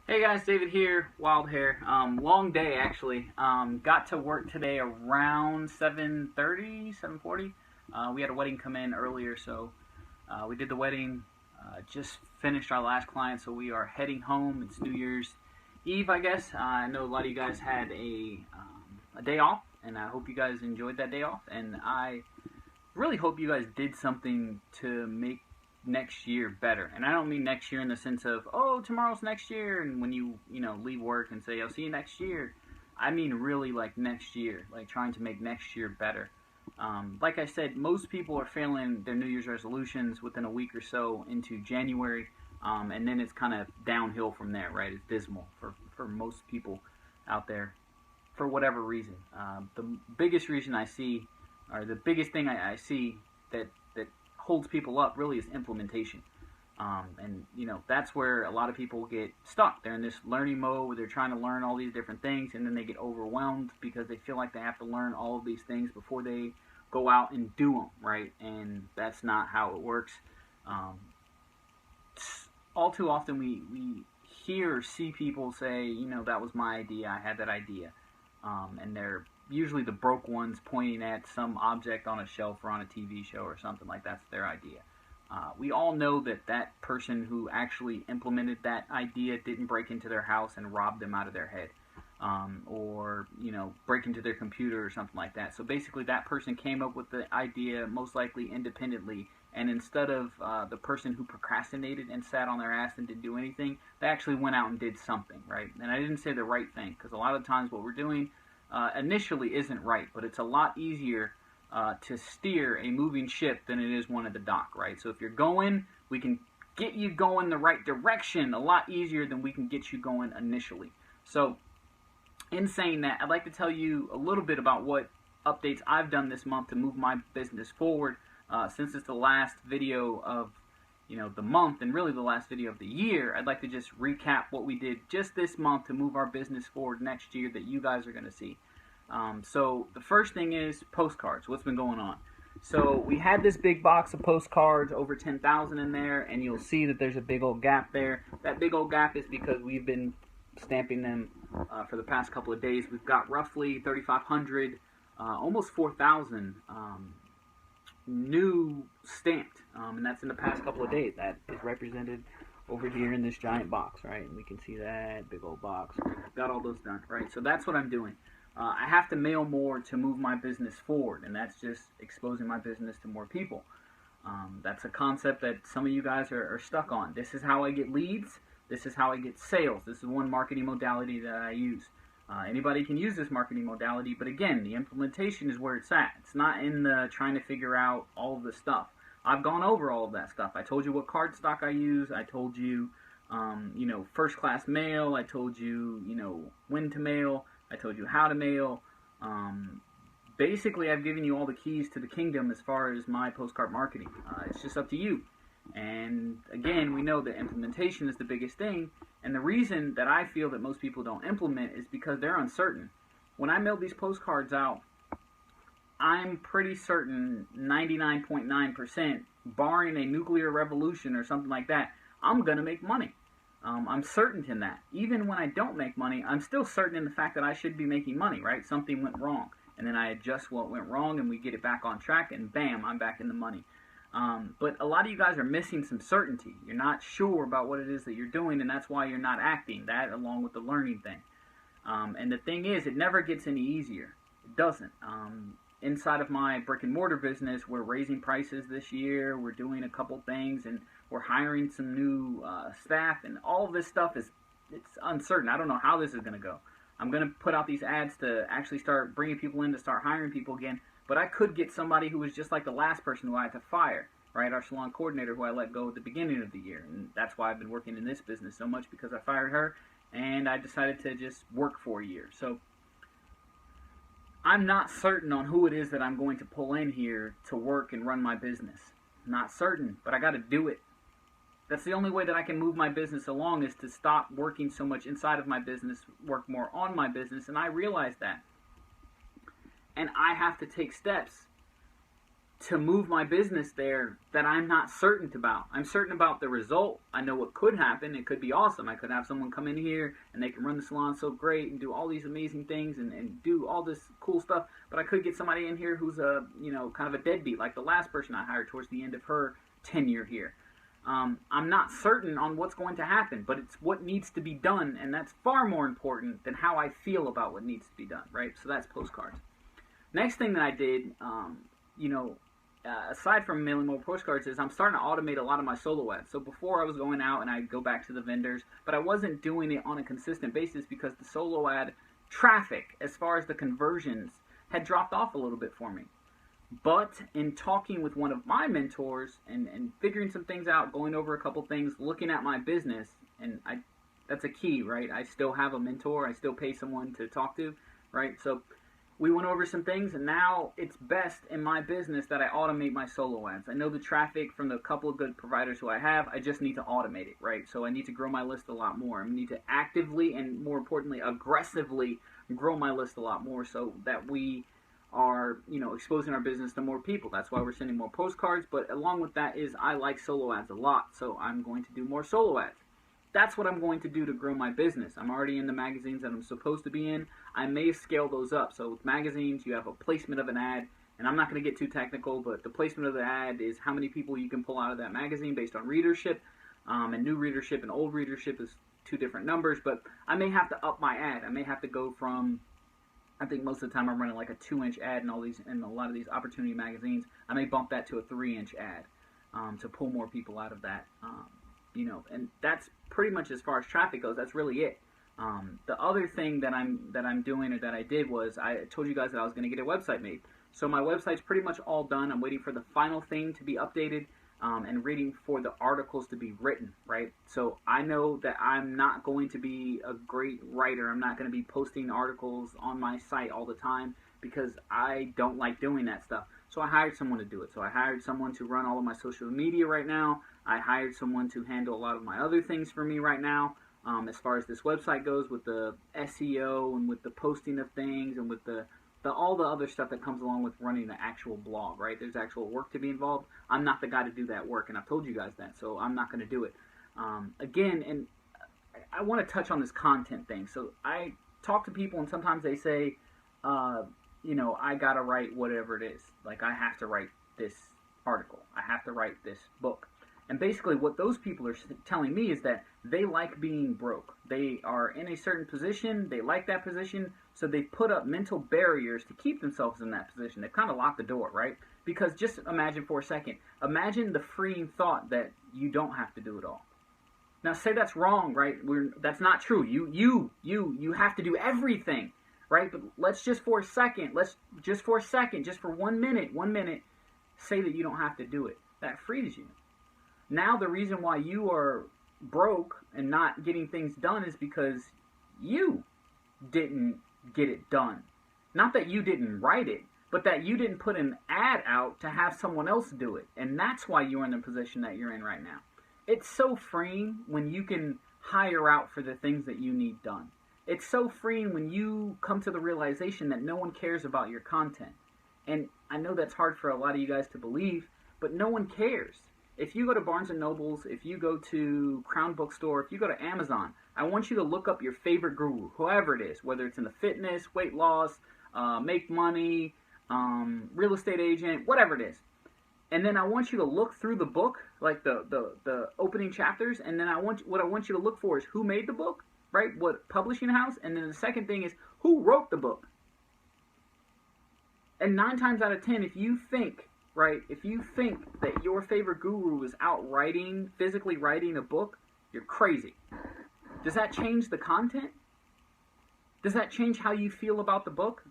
Hey guys, David here, Wild Hair. Long day actually. Got to work today around 7:30, 7:40. We had a wedding come in earlier, so we did the wedding. Just finished our last client, so we are heading home. It's New Year's Eve, I guess. I know a lot of you guys had a day off, and I hope you guys enjoyed that day off. And I really hope you guys did something to make next year better. And I don't mean next year in the sense of, oh, tomorrow's next year, and when you leave work and say, I'll see you next year. I mean really like next year, like trying to make next year better. Like I said, most people are failing their New Year's resolutions within a week or so into January, and then it's kind of downhill from there, right? It's dismal for most people out there for whatever reason. The biggest reason I see, or the biggest thing I see that holds people up really is implementation. And that's where a lot of people get stuck. They're in this learning mode where they're trying to learn all these different things, and then they get overwhelmed because they feel like they have to learn all of these things before they go out and do them, right? And that's not how it works. All too often we hear or see people say, that was my idea, I had that idea. And they're usually the broke ones pointing at some object on a shelf or on a TV show or something like that's their idea. We all know that person who actually implemented that idea didn't break into their house and rob them out of their head, or break into their computer or something like that. So basically that person came up with the idea most likely independently, and instead of the person who procrastinated and sat on their ass and didn't do anything, they actually went out and did something, right? And I didn't say the right thing, because a lot of times what we're doing initially isn't right, but it's a lot easier to steer a moving ship than it is one at the dock, right? So if you're going, we can get you going the right direction a lot easier than we can get you going initially. So in saying that, I'd like to tell you a little bit about what updates I've done this month to move my business forward. Since it's the last video of the month, and really the last video of the year, I'd like to just recap what we did just this month to move our business forward next year that you guys are going to see. So the first thing is postcards. What's been going on? So we had this big box of postcards, over 10,000 in there, and you'll see that there's a big old gap there. That big old gap is because we've been stamping them for the past couple of days. We've got roughly 3,500, almost 4,000 new stamped, and that's in the past couple of days. That is represented over here in this giant box, right? And we can see that big old box. Got all those done, right? So that's what I'm doing. I have to mail more to move my business forward, and that's just exposing my business to more people. That's a concept that some of you guys are stuck on. This is how I get leads. This is how I get sales. This is one marketing modality that I use. Anybody can use this marketing modality, but again, the implementation is where it's at. It's not in the trying to figure out all of the stuff. I've gone over all of that stuff. I told you what cardstock I use. I told you, first class mail. I told you, when to mail. I told you how to mail. Basically, I've given you all the keys to the kingdom as far as my postcard marketing. It's just up to you. And again, we know that implementation is the biggest thing, and the reason that I feel that most people don't implement is because they're uncertain. When I mail these postcards out, I'm pretty certain, 99.9%, barring a nuclear revolution or something like that, I'm going to make money. I'm certain in that. Even when I don't make money, I'm still certain in the fact that I should be making money, right? Something went wrong, and then I adjust what went wrong, and we get it back on track, and bam, I'm back in the money. But a lot of you guys are missing some certainty. You're not sure about what it is that you're doing, and that's why you're not acting. That along with the learning thing. And the thing is, it never gets any easier. It doesn't. Inside of my brick and mortar business, we're raising prices this year. We're doing a couple things, and we're hiring some new staff, and all of this stuff it's uncertain. I don't know how this is going to go. I'm going to put out these ads to actually start bringing people in to start hiring people again. But I could get somebody who was just like the last person who I had to fire, right? Our salon coordinator who I let go at the beginning of the year. And that's why I've been working in this business so much, because I fired her and I decided to just work for a year. So I'm not certain on who it is that I'm going to pull in here to work and run my business. Not certain, but I got to do it. That's the only way that I can move my business along, is to stop working so much inside of my business, work more on my business, and I realize that. And I have to take steps to move my business there that I'm not certain about. I'm certain about the result. I know what could happen. It could be awesome. I could have someone come in here and they can run the salon so great and do all these amazing things and do all this cool stuff. But I could get somebody in here who's a, kind of a deadbeat, like the last person I hired towards the end of her tenure here. I'm not certain on what's going to happen, but it's what needs to be done, and that's far more important than how I feel about what needs to be done, right? So that's postcards. Next thing that I did, aside from mailing more postcards, is I'm starting to automate a lot of my solo ads. So before I was going out and I'd go back to the vendors, but I wasn't doing it on a consistent basis because the solo ad traffic, as far as the conversions, had dropped off a little bit for me. But in talking with one of my mentors and figuring some things out, going over a couple things, looking at my business, and that's a key, right? I still have a mentor. I still pay someone to talk to, right? So we went over some things, and now it's best in my business that I automate my solo ads. I know the traffic from the couple of good providers who I have. I just need to automate it, right? So I need to grow my list a lot more. I need to actively and, more importantly, aggressively grow my list a lot more so that we are, exposing our business to more people. That's why we're sending more postcards. But along with that is I like solo ads a lot, so I'm going to do more solo ads. That's what I'm going to do to grow my business. I'm already in the magazines that I'm supposed to be in. I may scale those up. So with magazines, you have a placement of an ad, and I'm not going to get too technical, but the placement of the ad is how many people you can pull out of that magazine based on readership, and new readership and old readership is two different numbers. But I may have to up my ad. I may have to go from, I think most of the time I'm running like a 2-inch ad in a lot of these opportunity magazines. I may bump that to a 3-inch ad to pull more people out of that. And that's pretty much as far as traffic goes. That's really it. The other thing that I'm doing, or that I did, was I told you guys that I was going to get a website made. So my website's pretty much all done. I'm waiting for the final thing to be updated, and waiting for the articles to be written, right? So I know that I'm not going to be a great writer. I'm not going to be posting articles on my site all the time because I don't like doing that stuff. So I hired someone to do it. So I hired someone to run all of my social media right now. I hired someone to handle a lot of my other things for me right now, as far as this website goes, with the SEO and with the posting of things and with all the other stuff that comes along with running the actual blog, right? There's actual work to be involved. I'm not the guy to do that work, and I've told you guys that, so I'm not going to do it. Again, and I want to touch on this content thing. So I talk to people, and sometimes they say, I got to write whatever it is. Like, I have to write this article. I have to write this book. And basically what those people are telling me is that they like being broke. They are in a certain position, they like that position, so they put up mental barriers to keep themselves in that position. They've kind of locked the door, right? Because just imagine for a second, imagine the freeing thought that you don't have to do it all. Now say that's wrong, right? That's not true. You have to do everything, right? But let's just for 1 minute, say that you don't have to do it. That frees you. Now the reason why you are broke and not getting things done is because you didn't get it done. Not that you didn't write it, but that you didn't put an ad out to have someone else do it. And that's why you're in the position that you're in right now. It's so freeing when you can hire out for the things that you need done. It's so freeing when you come to the realization that no one cares about your content. And I know that's hard for a lot of you guys to believe, but no one cares. If you go to Barnes & Noble's, if you go to Crown Bookstore, if you go to Amazon, I want you to look up your favorite guru, whoever it is, whether it's in the fitness, weight loss, make money, real estate agent, whatever it is. And then I want you to look through the book, like the opening chapters, and then what I want you to look for is who made the book, right? What publishing house? And then the second thing is who wrote the book. And 9 times out of 10, if you think that your favorite guru is out physically writing a book, you're crazy. Does that change the content? Does that change how you feel about the book?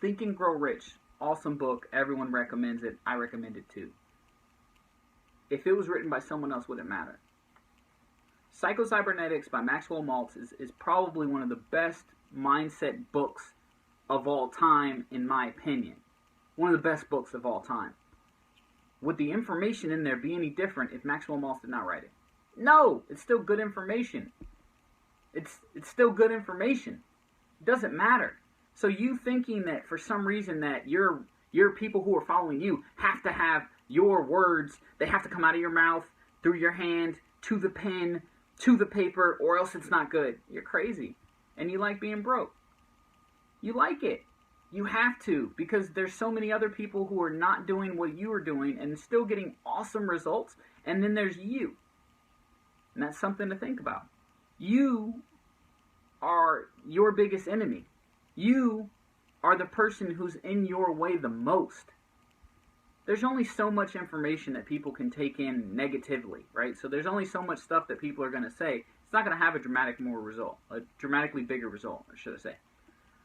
Think and Grow Rich. Awesome book. Everyone recommends it. I recommend it too. If it was written by someone else, would it matter? Psycho-Cybernetics by Maxwell Maltz is probably one of the best mindset books of all time, in my opinion. One of the best books of all time. Would the information in there be any different if Maxwell Maltz did not write it? No, it's still good information. It's still good information. It doesn't matter. So you thinking that for some reason that you're Your people who are following you have to have your words. They have to come out of your mouth, through your hand, to the pen, to the paper, or else it's not good. You're crazy. And you like being broke. You like it. You have to, because there's so many other people who are not doing what you are doing and still getting awesome results. And then there's you. And that's something to think about. You are your biggest enemy. You are the person who's in your way the most. There's only so much information that people can take in negatively, right? So there's only so much stuff that people are going to say. It's not going to have a dramatically bigger result, should I say.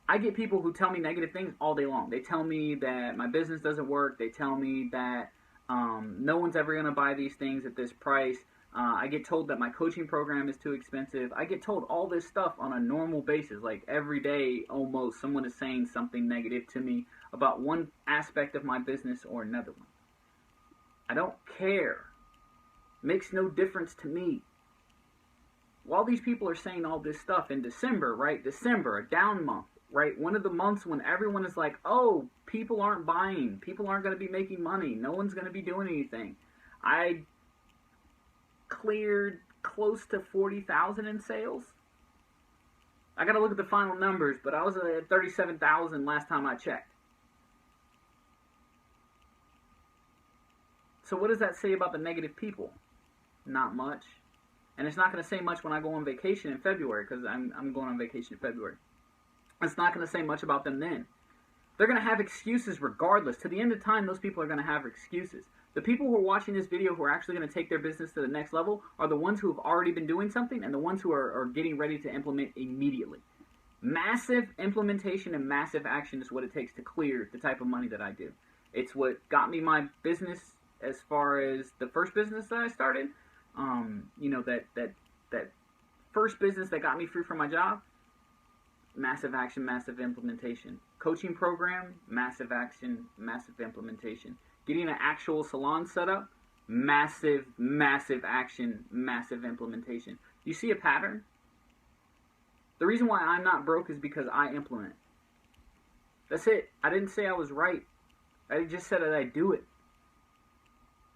I get people who tell me negative things all day long. They tell me that my business doesn't work. They tell me that no one's ever going to buy these things at this price. I get told that my coaching program is too expensive. I get told all this stuff on a normal basis. Like every day almost someone is saying something negative to me about one aspect of my business or another one. I don't care. Makes no difference to me. While these people are saying all this stuff in December, right? December, a down month, right? One of the months when everyone is like, oh, people aren't buying. People aren't going to be making money. No one's going to be doing anything. I cleared close to 40,000 in sales. I got to look at the final numbers, but I was at 37,000 last time I checked. So what does that say about the negative people? Not much. And it's not going to say much when I go on vacation in February, because I'm going on vacation in February. It's not going to say much about them then. They're going to have excuses regardless. To the end of time, those people are going to have excuses. The people who are watching this video who are actually going to take their business to the next level are the ones who have already been doing something and the ones who are getting ready to implement immediately. Massive implementation and massive action is what it takes to clear the type of money that I do. It's what got me my business as far as the first business that I started. That first business that got me free from my job. Massive action, massive implementation. Coaching program, massive action, massive implementation. Getting an actual salon set up, massive, massive action, massive implementation. You see a pattern? The reason why I'm not broke is because I implement. That's it. I didn't say I was right. I just said that I do it.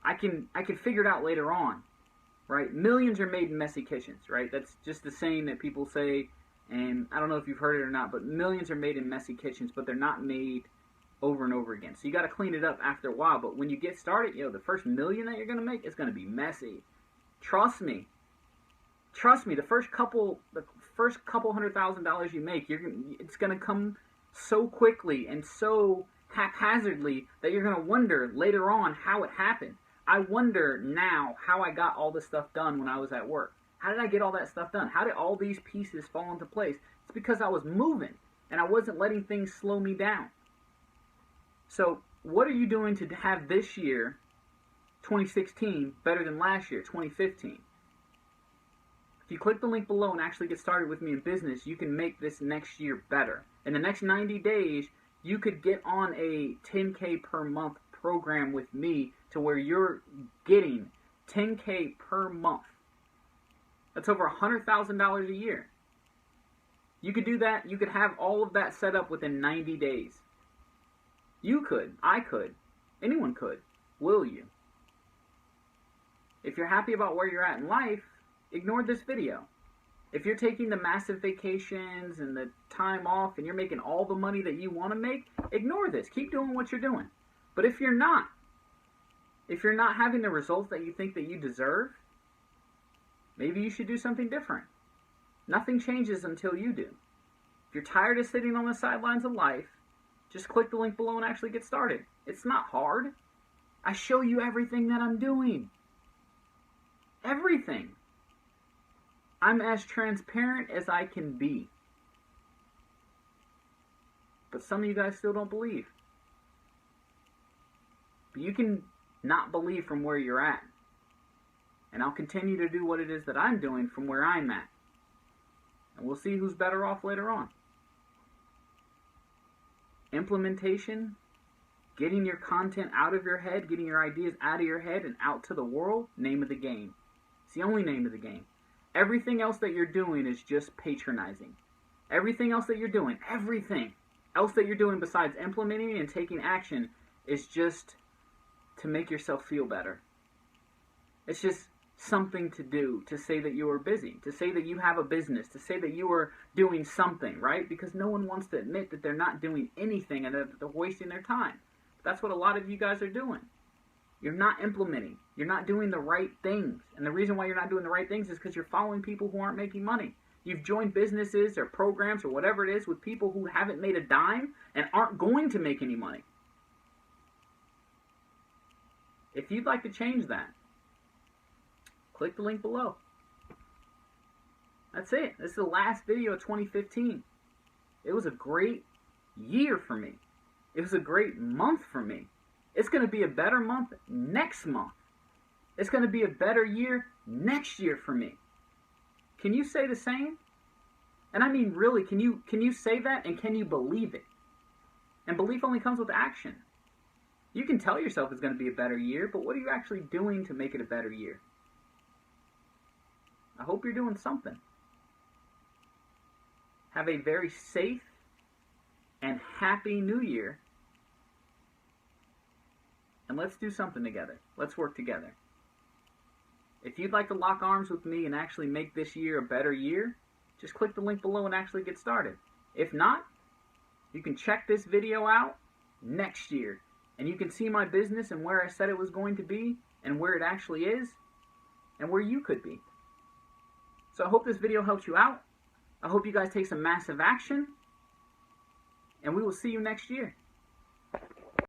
I can figure it out later on, right? Millions are made in messy kitchens, right? That's just the saying that people say, and I don't know if you've heard it or not, but millions are made in messy kitchens, but they're not made over and over again. So you got to clean it up after a while. But when you get started, the first million that you're going to make is going to be messy. Trust me. Trust me. The first couple $100,000 you make, it's going to come so quickly and so haphazardly that you're going to wonder later on how it happened. I wonder now how I got all this stuff done when I was at work. How did I get all that stuff done? How did all these pieces fall into place? It's because I was moving and I wasn't letting things slow me down. So what are you doing to have this year, 2016, better than last year, 2015? If you click the link below and actually get started with me in business, you can make this next year better. In the next 90 days, you could get on a 10K per month program with me to where you're getting 10K per month. That's over $100,000 a year. You could do that. You could have all of that set up within 90 days. You could. I could. Anyone could. Will you? If you're happy about where you're at in life, ignore this video. If you're taking the massive vacations and the time off and you're making all the money that you want to make, ignore this. Keep doing what you're doing. But if you're not having the results that you think that you deserve, maybe you should do something different. Nothing changes until you do. If you're tired of sitting on the sidelines of life, just click the link below and actually get started. It's not hard. I show you everything that I'm doing. Everything. I'm as transparent as I can be. But some of you guys still don't believe. But you can not believe from where you're at. And I'll continue to do what it is that I'm doing from where I'm at. And we'll see who's better off later on. Implementation, getting your content out of your head, getting your ideas out of your head and out to the world, name of the game. It's the only name of the game. Everything else that you're doing is just patronizing. Everything else that you're doing, everything else that you're doing besides implementing and taking action is just to make yourself feel better. It's just something to do, to say that you are busy, to say that you have a business, to say that you are doing something, right? Because no one wants to admit that they're not doing anything and that they're wasting their time. That's what a lot of you guys are doing. You're not implementing. You're not doing the right things. And the reason why you're not doing the right things is because you're following people who aren't making money. You've joined businesses or programs or whatever it is with people who haven't made a dime and aren't going to make any money. If you'd like to change that, click the link below. That's it. This is the last video of 2015. It was a great year for me. It was a great month for me. It's going to be a better month next month. It's going to be a better year next year for me. Can you say the same? And I mean, really, can you say that, and can you believe it? And belief only comes with action. You can tell yourself it's going to be a better year, but what are you actually doing to make it a better year? I hope you're doing something. Have a very safe and happy new year. And let's do something together. Let's work together. If you'd like to lock arms with me and actually make this year a better year, just click the link below and actually get started. If not, you can check this video out next year. And you can see my business and where I said it was going to be and where it actually is and where you could be. So I hope this video helps you out. I hope you guys take some massive action. And we will see you next year.